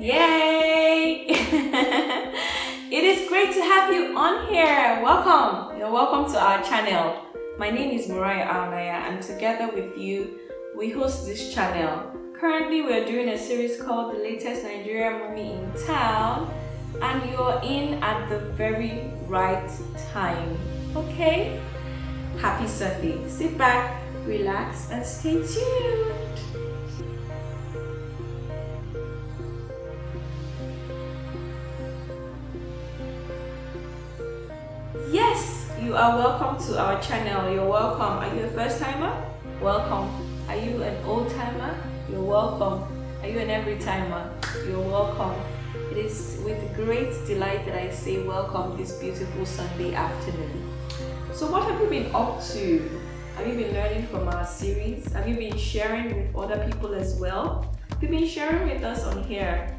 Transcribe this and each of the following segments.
Yay! It is great to have you on here. Welcome. You're welcome to our channel. My name is Morayo A, and together with you, we host this channel. Currently, we're doing a series called The Latest Nigerian Mommy in Town, and you're in at the very right time. Okay? Happy Sunday. Sit back, relax, and stay tuned. Yes, you are welcome to our channel. You're welcome. Are you a first timer? Welcome. Are you an old timer? You're welcome. Are you an every timer? You're welcome. It is with great delight that I say welcome this beautiful Sunday afternoon. So what have you been up to? Have you been learning from our series? Have you been sharing with other people as well? Have you been sharing with us on here?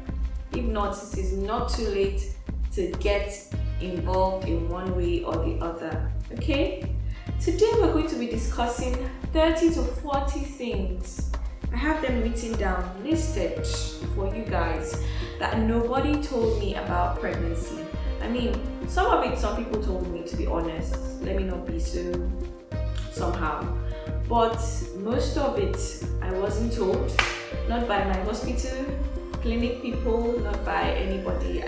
If not, it is not too late to get involved in one way or the other. Okay? Today we're going to be discussing 30 to 40 things. I have them written down, listed for you guys, that nobody told me about pregnancy. I mean, some of it, some people told me, to be honest. Let me not be so somehow. But most of it, I wasn't told. Not by my hospital, clinic people, not by anybody.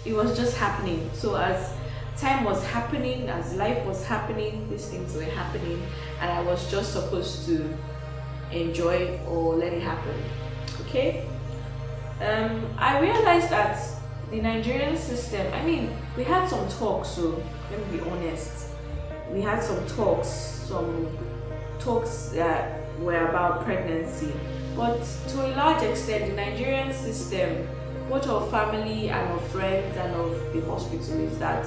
It was just happening. So as time was happening, as life was happening, these things were happening, and I was just supposed to enjoy it or let it happen. Okay? I realized that the Nigerian system, I mean, we had some talks, so let me be honest. We had some talks that were about pregnancy, but to a large extent, the Nigerian system, both of family and of friends and of the hospital, is that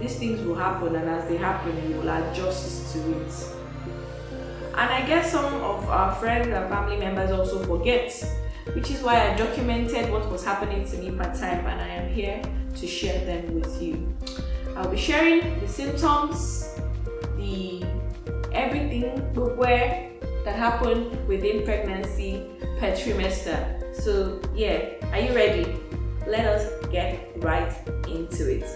these things will happen, and as they happen, you will adjust to it. And I guess some of our friends and family members also forget, which is why I documented what was happening to me part time, and I am here to share them with you. I'll be sharing the symptoms, the everything, where that happened within pregnancy per trimester. So yeah, are you ready? Let us get right into it.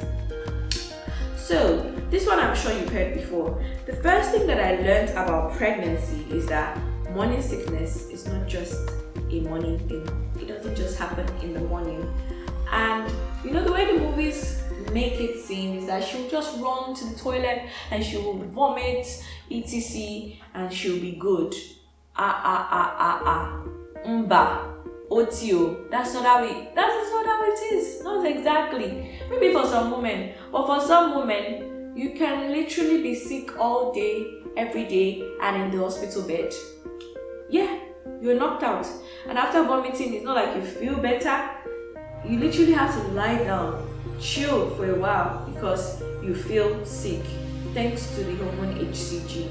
So this one I'm sure you've heard before. The first thing that I learned about pregnancy is that morning sickness is not just a morning thing. It doesn't just happen in the morning. And you know, the way the movies make it seem is that she'll just run to the toilet and she will vomit, etc., and she'll be good. Mba. Otio. That's not how it is. Not exactly. Maybe for some women, but for some women, you can literally be sick all day, every day, and in the hospital bed. Yeah, you're knocked out. And after vomiting, it's not like you feel better. You literally have to lie down, chill for a while, because you feel sick, thanks to the hormone HCG.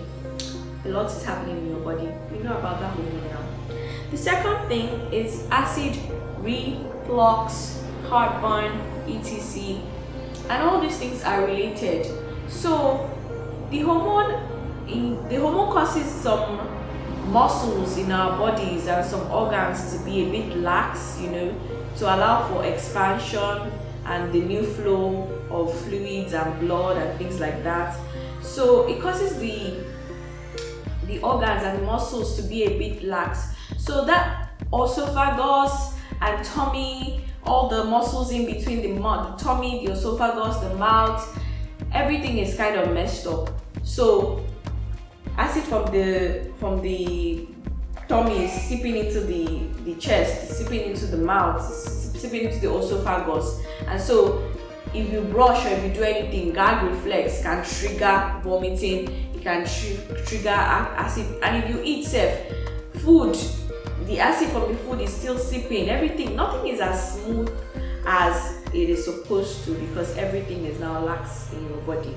A lot is happening in your body. We know about that hormone now. The second thing is acid reflux, heartburn, etc. And all these things are related. So the hormone causes some muscles in our bodies and some organs to be a bit lax, to allow for expansion and the new flow of fluids and blood and things like that. So it causes the organs and muscles to be a bit lax. So that esophagus and tummy, all the muscles in between the tummy, the esophagus, the mouth, everything is kind of messed up. So acid from the tummy is seeping into the chest, seeping into the mouth, seeping into the esophagus. And so if you brush or if you do anything, gag reflex can trigger vomiting, it can trigger acid. And if you eat food, the acid from the food is still seeping. Nothing is as smooth as it is supposed to, because everything is now lax in your body.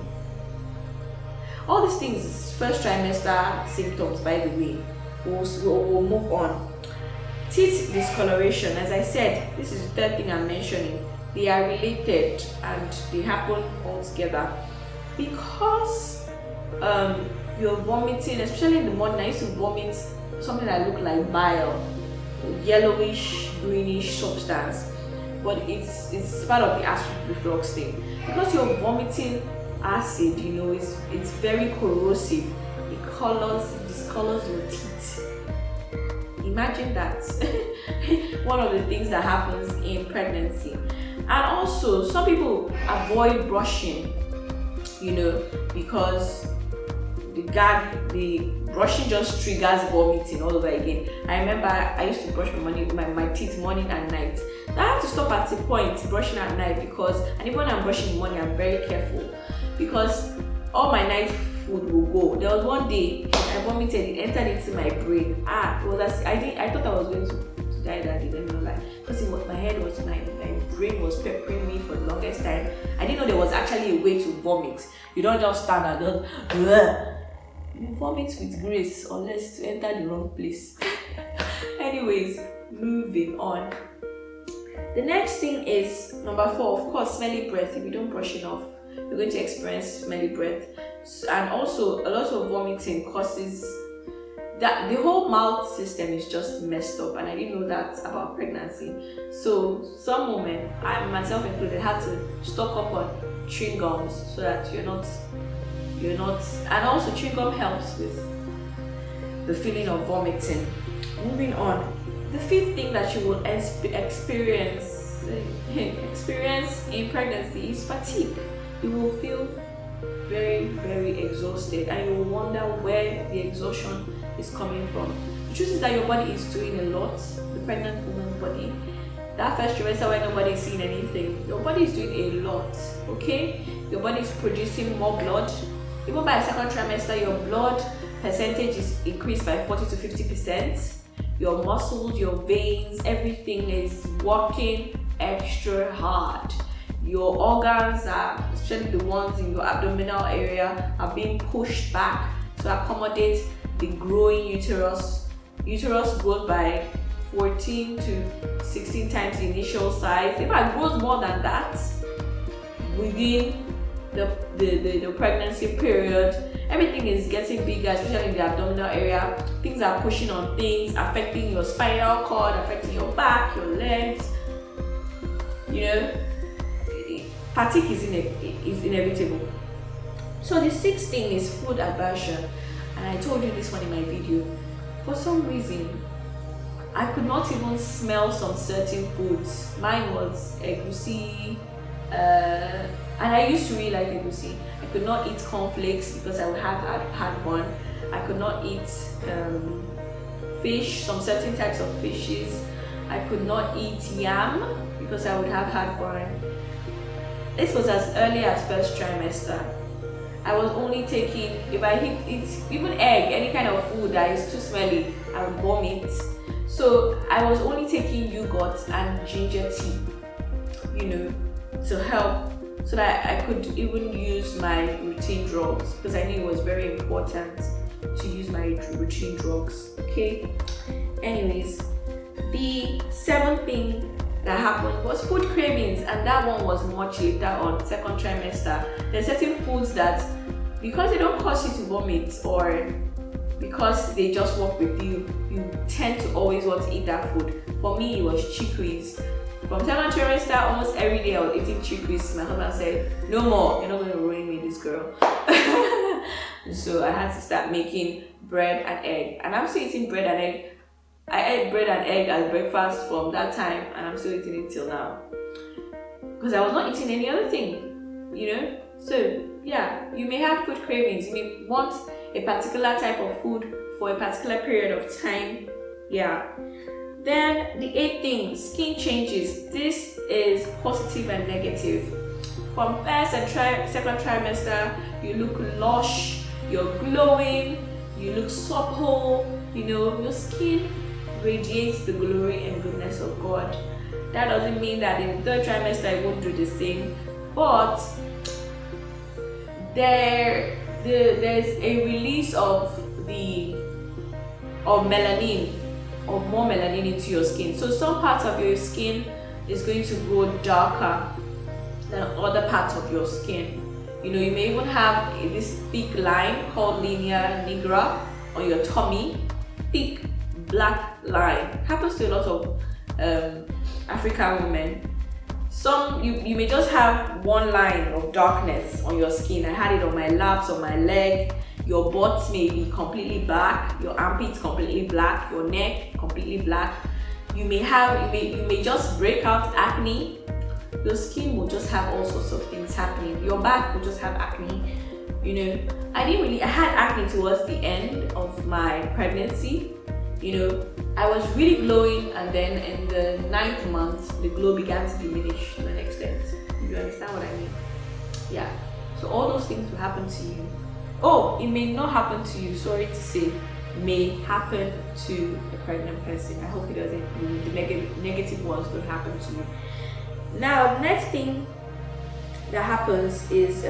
All these things is first trimester symptoms, by the way. We'll move on. Teeth discoloration. As I said, this is the third thing I'm mentioning. They are related and they happen all together, because you're vomiting, especially in the morning. I used to vomit something that looked like bile, yellowish greenish substance, but it's part of the acid reflux thing. Because you're vomiting acid, you know, it's very corrosive. It discolors your teeth. Imagine that. One of the things that happens in pregnancy. And also, some people avoid brushing, you know, because the brushing just triggers vomiting all over again. I remember I used to brush my teeth morning and night. So I have to stop at the point brushing at night, because, and even when I'm brushing in the morning, I'm very careful, because all my night food will go. There was one day I vomited, it entered into my brain. I thought I was going to die that day, let me not lie, because my brain was peppering me for the longest time. I didn't know there was actually a way to vomit. You don't just stand and just bleh. You vomit with grace, unless to enter the wrong place. Anyways, moving on. The next thing is number 4, of course, smelly breath. If you don't brush enough, you're going to experience smelly breath. And also, a lot of vomiting causes that the whole mouth system is just messed up, and I didn't know that about pregnancy. So some women, I myself included, had to stock up on chewing gums so that you're not, and also chewing gum helps with the feeling of vomiting. Moving on, the 5th thing that you will experience in pregnancy is fatigue. You will feel very, very exhausted, and you will wonder where the exhaustion is coming from. The truth is that your body is doing a lot. The pregnant woman's body, that first trimester where nobody is seeing anything, your body is doing a lot. Okay, your body is producing more blood. Even by the 2nd trimester, your blood percentage is increased by 40 to 50%. Your muscles, your veins, everything is working extra hard. Your organs, especially the ones in your abdominal area, are being pushed back to accommodate the growing uterus. Uterus grows by 14 to 16 times the initial size. If it grows more than that within the pregnancy period, everything is getting bigger, especially in the abdominal area. Things are pushing on things, affecting your spinal cord, affecting your back, your legs. You know, fatigue is inevitable. So the 6th thing is food aversion, and I told you this one in my video. For some reason, I could not even smell some certain foods. Mine was egusi, and I used to really like egusi. I could not eat cornflakes because I would have had one. I could not eat fish, some certain types of fishes. I could not eat yam because I would have had one. This was as early as 1st trimester. I was only taking, if I eat even egg, any kind of food that is too smelly, I would vomit. So I was only taking yogurt and ginger tea, you know, to help, so that I could even use my routine drugs, because I knew it was very important to use my routine drugs. Okay. Anyways, the 7th thing that happened was food cravings, and that one was much later on, 2nd trimester. There are certain foods that, because they don't cause you to vomit, or because they just work with you, you tend to always want to eat that food. For me, it was chicories. From 2nd trimester, almost every day I was eating chicories. My husband said, "No more, you're not going to ruin me, this girl." So I had to start making bread and egg, and I'm still eating bread and egg. I ate bread and egg as breakfast from that time, and I'm still eating it till now, because I was not eating any other thing, you know. So yeah, you may have food cravings. You may want a particular type of food for a particular period of time. Yeah. Then the 8th thing, skin changes. This is positive and negative. From 1st and 2nd trimester, you look lush, you're glowing, you look supple, you know, your skin radiates the glory and goodness of God. That doesn't mean that in the 3rd trimester it won't do the same, but there's a release of melanin, or more melanin into your skin. So some parts of your skin is going to grow darker than other parts of your skin. You know, you may even have this thick line called linea nigra on your tummy, thick black line. Happens to a lot of African women. Some you may just have one line of darkness on your skin. I had it on my laps, on my leg. Your butt may be completely black, your armpits completely black, your neck completely black. You may just break out acne. Your skin will just have all sorts of things happening. Your back will just have acne. You know, I had acne towards the end of my pregnancy. You know, I was really glowing, and then in the 9th month, the glow began to diminish to an extent. You understand what I mean? Yeah. So all those things will happen to you. Oh, it may not happen to you, sorry to say. May happen to a pregnant person. I hope it doesn't. The negative ones don't happen to you. Now, next thing that happens is,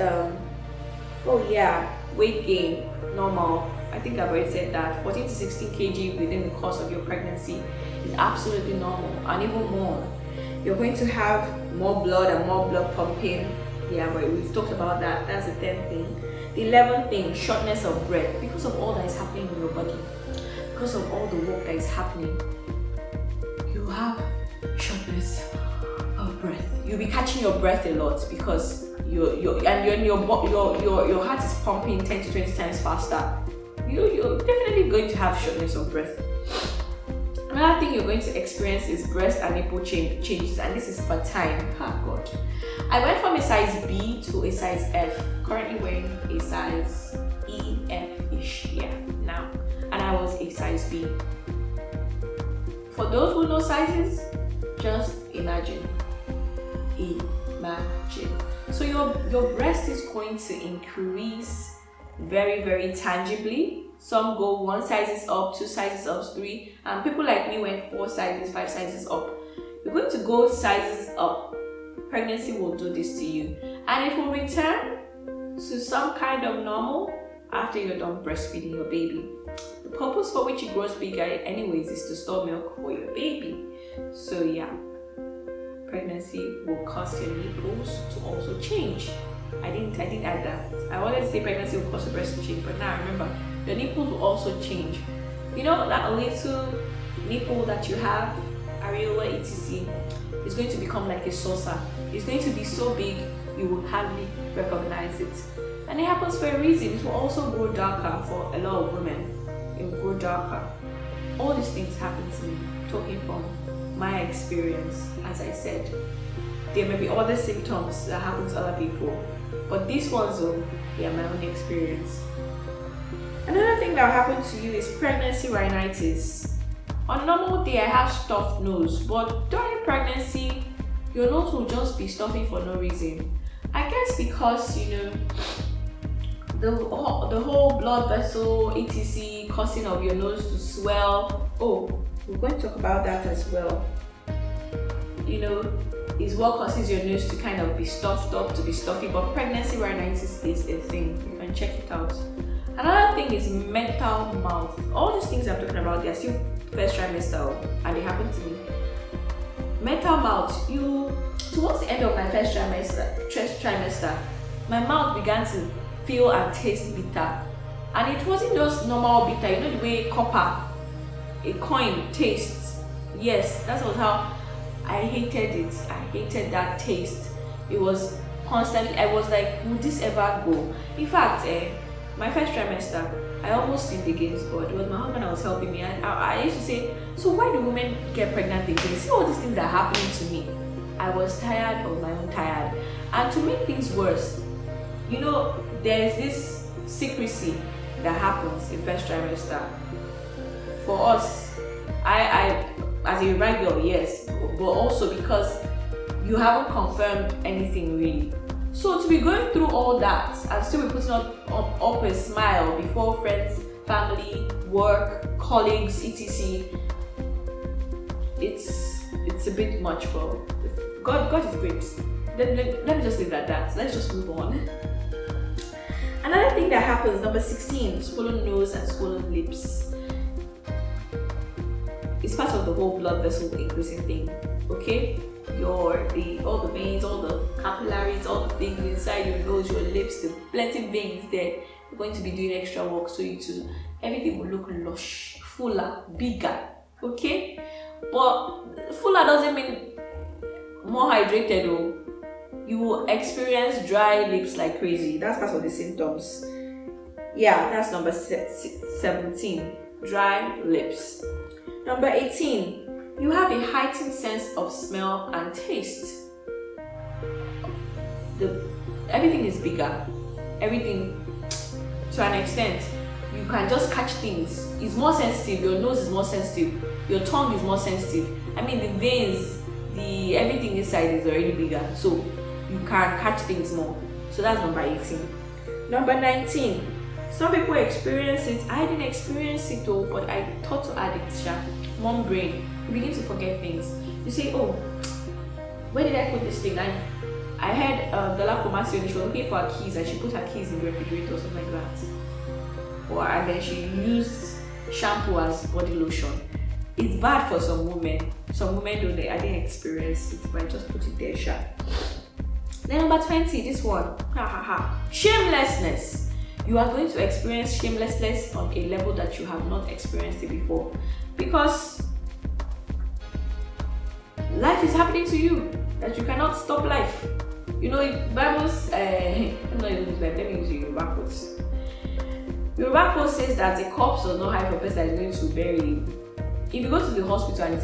weight gain, normal. I think I've already said that. 14 to 16 kg within the course of your pregnancy is absolutely normal, and even more. You're going to have more blood and more blood pumping. Yeah, but we've talked about that. That's the 10th thing. The 11th thing, shortness of breath. Because of all that is happening in your body, because of all the work that is happening, you have shortness of breath. You'll be catching your breath a lot because your heart is pumping 10 to 20 times faster. You're definitely going to have shortness of breath. Another thing you're going to experience is breast and nipple changes, and this is per time. Oh God. I went from a size B to a size F. Currently wearing a size EF-ish, now. And I was a size B. For those who know sizes, just imagine. So your breast is going to increase very, very tangibly. Some go 1 sizes up, 2 sizes up, 3, and people like me went 4 sizes, 5 sizes up. You're going to go sizes up. Pregnancy will do this to you, and it will return to some kind of normal after you're done breastfeeding your baby. The purpose for which it grows bigger anyways is to store milk for your baby. So yeah, pregnancy will cause your nipples to also change. I didn't add that. I wanted to say pregnancy will cause the breast to change, but now I remember your nipples will also change. You know that little nipple that you have, areola etc., is going to become like a saucer. It's going to be so big you will hardly recognize it. And it happens for a reason. It will also grow darker for a lot of women. It will grow darker. All these things happen to me, talking from my experience. As I said, there may be other symptoms that happen to other people, but these ones are my own experience. Another thing that will happen to you is pregnancy rhinitis. On normal day, I have stuffed nose, but during pregnancy, your nose will just be stuffy for no reason. I guess because, the whole blood vessel, etc., causing of your nose to swell. Oh, we're going to talk about that as well. Is what causes your nose to kind of be stuffed up, to be stuffy, but pregnancy rhinitis is a thing. You can check it out. Another thing is metal mouth. All these things I'm talking about, they're still first trimester, and they happen to me. Metal mouth. Towards the end of my first trimester, my mouth began to feel and taste bitter, and it wasn't just normal bitter. The way copper, a coin, tastes. Yes, that was how I hated it. I hated that taste. It was constantly. I was like, would this ever go? In fact, my first trimester, I almost sinned against God. It was my husband that was helping me. I used to say, so why do women get pregnant again? See all these things that are happening to me. I was tired of my own tired. And to make things worse, there's this secrecy that happens in first trimester. For us, I as a regular, yes, but also because you haven't confirmed anything really. So to be going through all that and still be putting up a smile before friends, family, work, colleagues, etc., it's a bit much for God. God is great. Let me just leave it at that. Let's just move on. Another thing that happens, number 16, swollen nose and swollen lips. It's part of the whole blood vessel increasing thing. Okay? All the veins, all the capillaries, all the things inside your nose, your lips, the plenty veins there. You're going to be doing extra work so everything will look lush, fuller, bigger. Okay? But fuller Fuller doesn't mean more hydrated, though. You will experience dry lips like crazy. That's part of the symptoms. Yeah, that's number 17. Dry lips. Number 18. You have a heightened sense of smell and taste. Everything is bigger. Everything, to an extent, you can just catch things. It's more sensitive. Your nose is more sensitive. Your tongue is more sensitive. I mean, the veins, everything inside is already bigger, so you can catch things more. So that's number 18. Number 19. Some people experience it. I didn't experience it though, but I thought to add it. Mom brain. You begin to forget things. You say, oh, where did I put this thing? And I heard Dala Kumasi, she was looking for her keys and she put her keys in the refrigerator or something like that. And then she used shampoo as body lotion. It's bad for some women. Some women don't. I didn't experience it, but I just put it there, sharp. Then number 20, this one. Shamelessness. You are going to experience shamelessness on a level that you have not experienced it before. Because life is happening to you, that you cannot stop life. You know, Bible's, I'm not using this Bible, let me use Yoruba quotes. Yoruba quote says that a corpse does not hide for a person that is going to bury you. If you go to the hospital and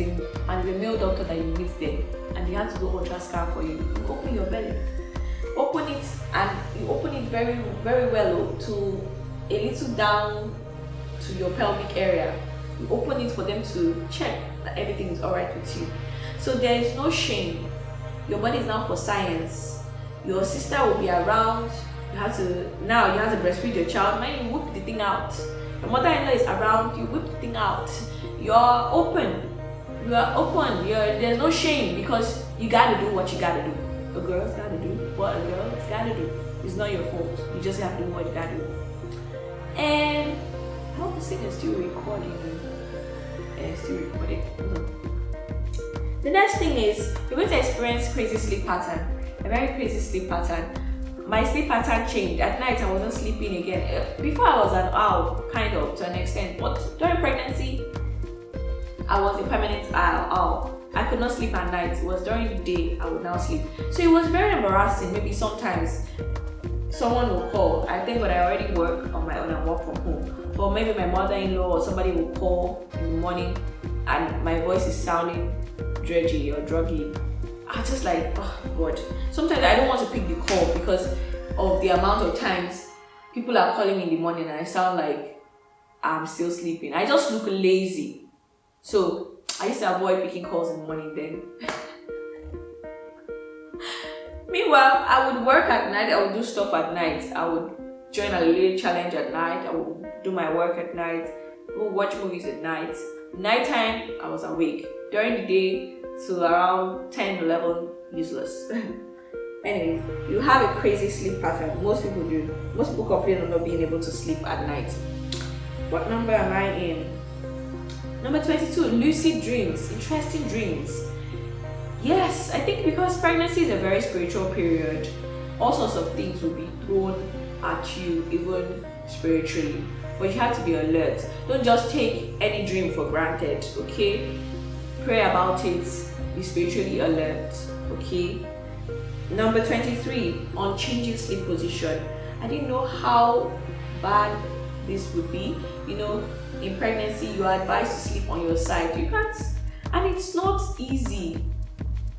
the male doctor that you meet there, and they have to do ultrasound for you, you open your belly. Open it, and you open it very, very well to a little down to your pelvic area. You open it for them to check that everything is alright with you. So there is no shame. Your body is now for science. Your sister will be around. You have to breastfeed your child. Now you whip the thing out. Your mother-in-law is around. You whip the thing out. You're open. There's no shame because you gotta do what you gotta do. A girl's gotta do what a girl's gotta do. It's not your fault. You just have to do what you gotta do. And I hope this thing is still recording. The next thing is you're going to experience crazy sleep pattern. A very crazy sleep pattern. My sleep pattern changed. At night I wasn't sleeping again. Before I was an owl, kind of to an extent, but during pregnancy I was a permanent owl. I could not sleep at night. It was during the day I would now sleep. So it was very embarrassing. Maybe sometimes someone will call. I think when I already work on my own and work from home. Or maybe my mother-in-law or somebody will call in the morning and my voice is sounding dredgy or druggy. I just like, oh God. Sometimes I don't want to pick the call because of the amount of times people are calling me in the morning and I sound like I'm still sleeping. I just look lazy. So I used to avoid picking calls in the morning then. Meanwhile, I would work at night. I would do stuff at night. I would join a little challenge at night. I would do my work at night. I would watch movies at night. Nighttime, I was awake. During the day, till around 10, 11, useless. Anyway, you have a crazy sleep pattern. Most people do. Most people complain of not being able to sleep at night. What number am I in? Number 22, lucid dreams. Interesting dreams. Yes, I think because pregnancy is a very spiritual period, all sorts of things will be thrown at you, even spiritually. But you have to be alert. Don't just take any dream for granted, okay? Pray about it. Be spiritually alert, okay? Number 23, unchanging sleep position. I didn't know how bad this would be. You know, in pregnancy, you are advised to sleep on your side. You can't, and it's not easy,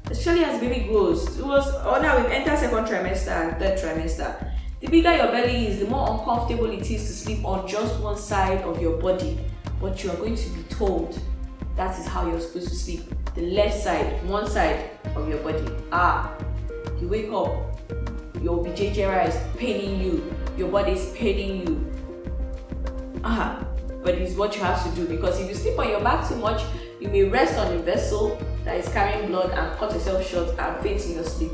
especially as baby grows. Now we've entered second trimester and third trimester. The bigger your belly is, the more uncomfortable it is to sleep on just one side of your body. But you are going to be told that is how you're supposed to sleep. The left side, one side of your body. You wake up, your BJJ is paining you, your body is paining you. But it's what you have to do, because if you sleep on your back too much, you may rest on a vessel that is carrying blood and cut yourself short and faint in your sleep.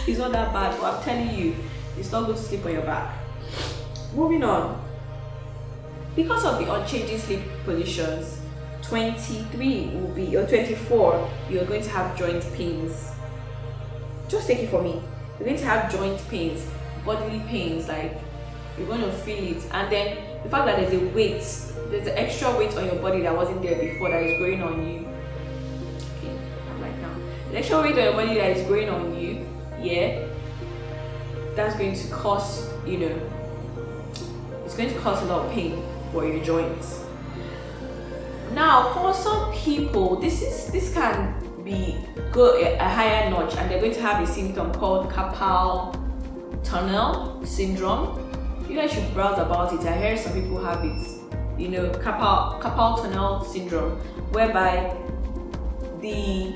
It's not that bad, but I'm telling you, it's not good to sleep on your back. Moving on. Because of the unchanging sleep positions, 23 will be, or 24, you're going to have joint pains. Just take it from me. You're going to have joint pains, bodily pains, like you're going to feel it. And then the fact that there's an extra weight on your body that wasn't there before, that is growing on you. the extra weight on your body that is growing on you, yeah, that's going to cause, it's going to cause a lot of pain for your joints. Now, for some people, this can go a higher notch, and they're going to have a symptom called carpal tunnel syndrome. You guys should browse about it. I heard some people have it. Carpal tunnel syndrome, whereby the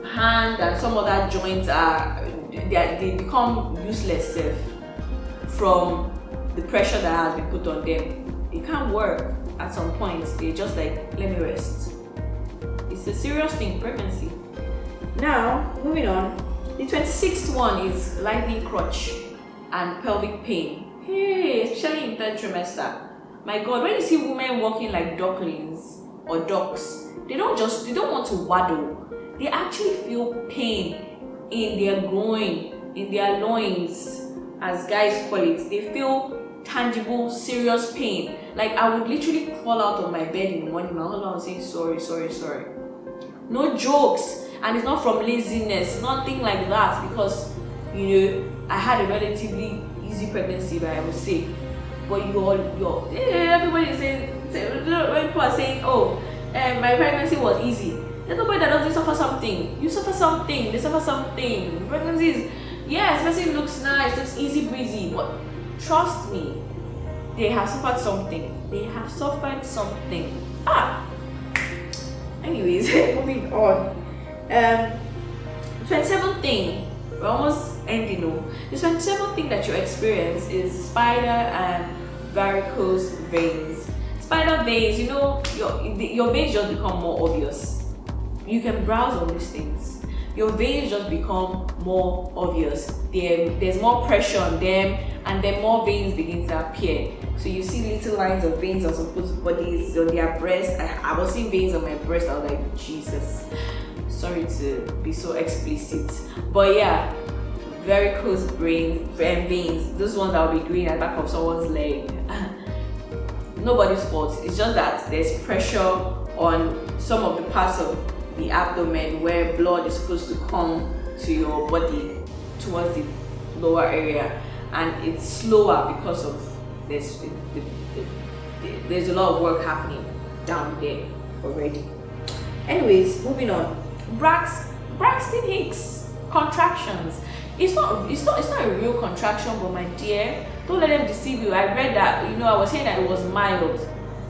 hand and some other joints they become useless from the pressure that has been put on them. It can't work at some point. They're just like, let me rest. It's a serious thing, pregnancy. Now, moving on. The 26th one is lightning crotch and pelvic pain. Hey, especially in third trimester. My God, when you see women walking like ducklings or ducks, they don't want to waddle. They actually feel pain in their groin, in their loins, as guys call it. They feel tangible, serious pain. Like, I would literally crawl out of my bed in the morning, my husband was saying, sorry. No jokes. And it's not from laziness, nothing like that, because I had a relatively easy pregnancy, but I would say. But everybody is saying, when people are saying, oh, my pregnancy was easy. There's nobody that doesn't suffer something. You suffer something, they suffer something. Pregnancy is, especially looks nice, looks easy breezy, but trust me, they have suffered something. Anyways, moving on. 27th thing, we're almost ending. The 27th thing that you experience is spider and varicose veins. Spider veins, your veins just become more obvious. You can browse on these things. Your veins just become more obvious. There's more pressure on them, and then more veins begin to appear. So you see little lines of veins on some people's bodies, on their breast. I was seeing veins on my breast. I was like, Jesus. Sorry to be so explicit, but yeah, varicose veins. Those ones that will be green at the back of someone's leg. Nobody's fault. It's just that there's pressure on some of the parts of the abdomen where blood is supposed to come to your body towards the lower area, and it's slower because of this. There's a lot of work happening down there already. Anyways, moving on. Braxton Hicks contractions. It's not a real contraction, but my dear, don't let them deceive you. I read that, I was saying that it was mild.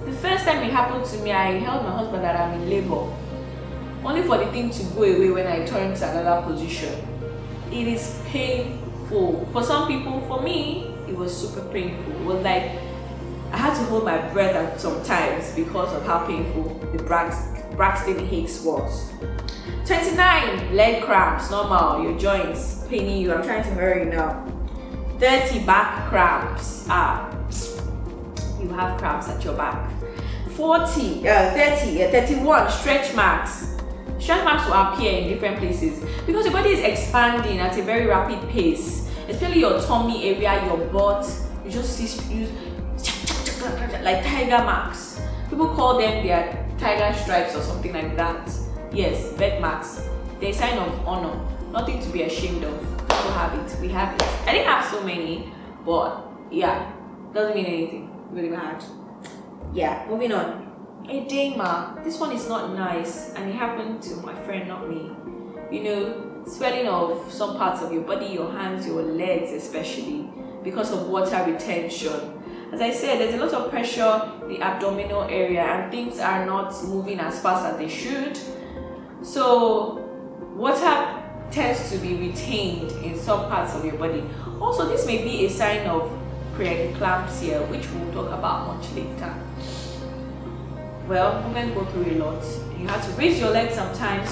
The first time it happened to me, I held my husband that I'm in labor, only for the thing to go away when I turned to another position. It is painful for some people. For me, it was super painful. It was like I had to hold my breath at some times because of how painful the Braxton Hicks was. 29, leg cramps, normal, your joints paining you. I'm trying to hurry now. 30, back cramps. You have cramps at your back. 31, stretch marks. Stretch marks will appear in different places because your body is expanding at a very rapid pace, especially your tummy area, your butt. You just see like tiger marks. People call them their tiger stripes or something like that. Yes, bed marks. They're a sign of honor, nothing to be ashamed of. People have it, we have it. I didn't have so many, but yeah, doesn't mean anything. Really bad. Yeah, moving on. Edema. This one is not nice, and it happened to my friend, not me. Swelling of some parts of your body, your hands, your legs especially, because of water retention. As I said, there's a lot of pressure in the abdominal area, and things are not moving as fast as they should. So water tends to be retained in some parts of your body. Also, this may be a sign of preeclampsia, which we'll talk about much later. Well, women go through a lot. You have to raise your legs sometimes,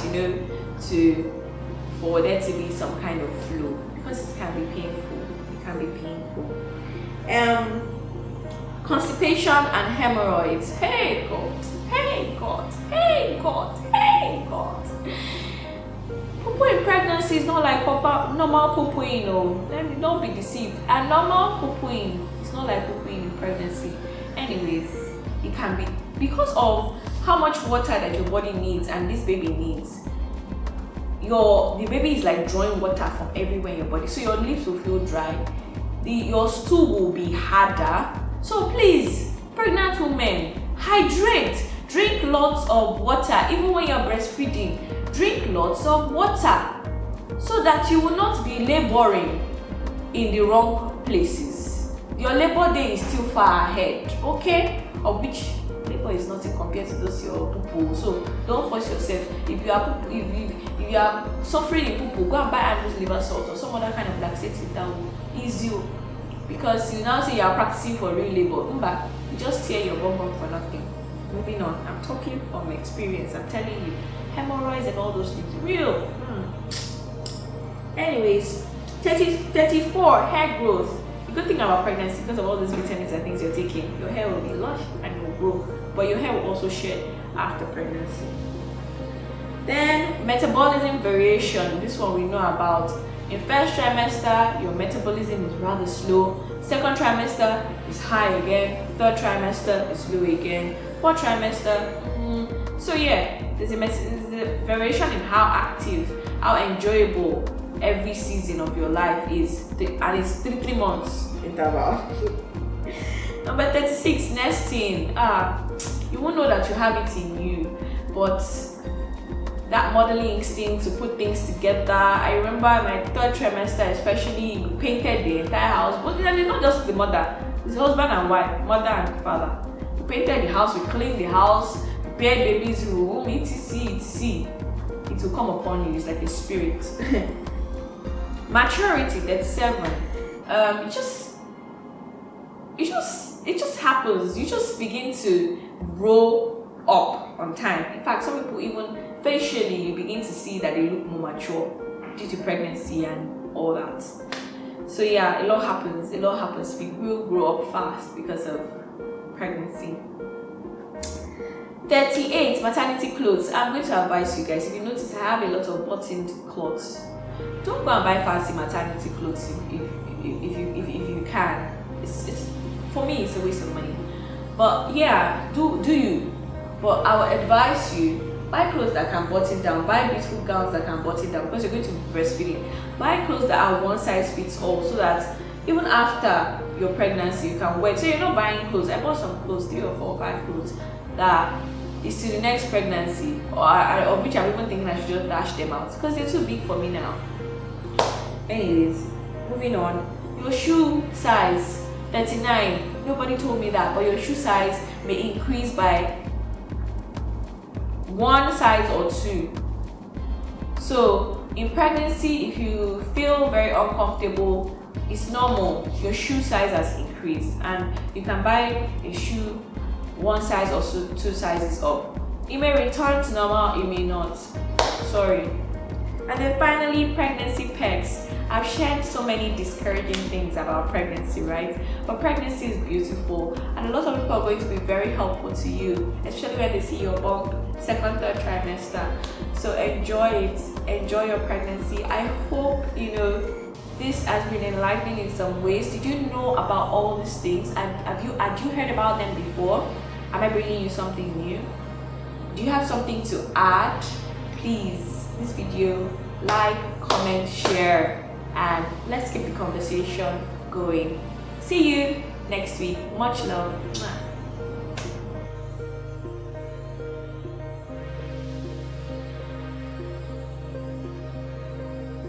for there to be some kind of flow, because it can be painful. Constipation and hemorrhoids. Hey God. Poo in pregnancy is not like normal poo-pooing. Don't be deceived. And normal poo-pooing is not like poo-pooing in pregnancy. Anyways, it can be because of how much water that your body needs and this baby needs. the baby is like drawing water from everywhere in your body, so your lips will feel dry, your stool will be harder. So please, pregnant women, hydrate, drink lots of water. Even when you're breastfeeding, drink lots of water so that you will not be laboring in the wrong places. Your labor day is still far ahead, okay? Of which labor is nothing compared to those your poo-poo. So don't force yourself. If you are suffering in poo-poo, go and buy Andrew's liver salt or some other kind of laxative that will ease you, because you now say you are practicing for real labor. Remember, you just tear your bum for nothing. Moving on, I'm talking from experience. I'm telling you, hemorrhoids and all those things, real. Anyways, 34, hair growth. The good thing about pregnancy, because of all these vitamins and things you're taking, your hair will be lush and will grow, but your hair will also shed after pregnancy. Then metabolism variation. This one we know about. In first trimester, your metabolism is rather slow. Second trimester is high again. Third trimester is low again. Fourth trimester. So yeah, there's a variation in how active, how enjoyable every season of your life is, and it's 3 months interval. Number 36, nesting. You won't know that you have it in you, but that motherly instinct to put things together. I remember my 3rd trimester, especially, we painted the entire house. But it's not just the mother, it's husband and wife, mother and father. We painted the house, we cleaned the house, prepared baby's room, etc. It will come upon you. It's like a spirit. Maturity, 37. It just happens. You just begin to grow up on time. In fact, some people even facially, you begin to see that they look more mature due to pregnancy and all that. So yeah, a lot happens. People will grow up fast because of pregnancy. 38, maternity clothes. I'm going to advise you guys, if you notice I have a lot of buttoned clothes, don't go and buy fancy maternity clothes if you can. It's for me, it's a waste of money. But yeah, do you? But I would advise you, buy clothes that can button down, buy beautiful gowns that can button down, because you're going to be breastfeeding. Buy clothes that are one size fits all, so that even after your pregnancy you can wear. So you're not buying clothes. I bought some clothes, 3 or 4 or 5 clothes that is to the next pregnancy, or which I'm even thinking I should just dash them out because they're too big for me now. Anyways, moving on. Your shoe size, 39. Nobody told me that, but your shoe size may increase by 1 size or 2. So in pregnancy, if you feel very uncomfortable, it's normal. Your shoe size has increased, and you can buy a shoe 1 size or 2 sizes up. It may return to normal, it may not. Sorry. And then finally, pregnancy pecs. I've shared so many discouraging things about pregnancy, right? But pregnancy is beautiful, and a lot of people are going to be very helpful to you, especially when they see your bump 2nd, 3rd trimester. So enjoy it, enjoy your pregnancy. I hope this has been enlightening in some ways. Did you know about all these things? Had you heard about them before? Am I bringing you something new? Do you have something to add? Please, this video, like, comment, share, and let's keep the conversation going. See you next week. Much love.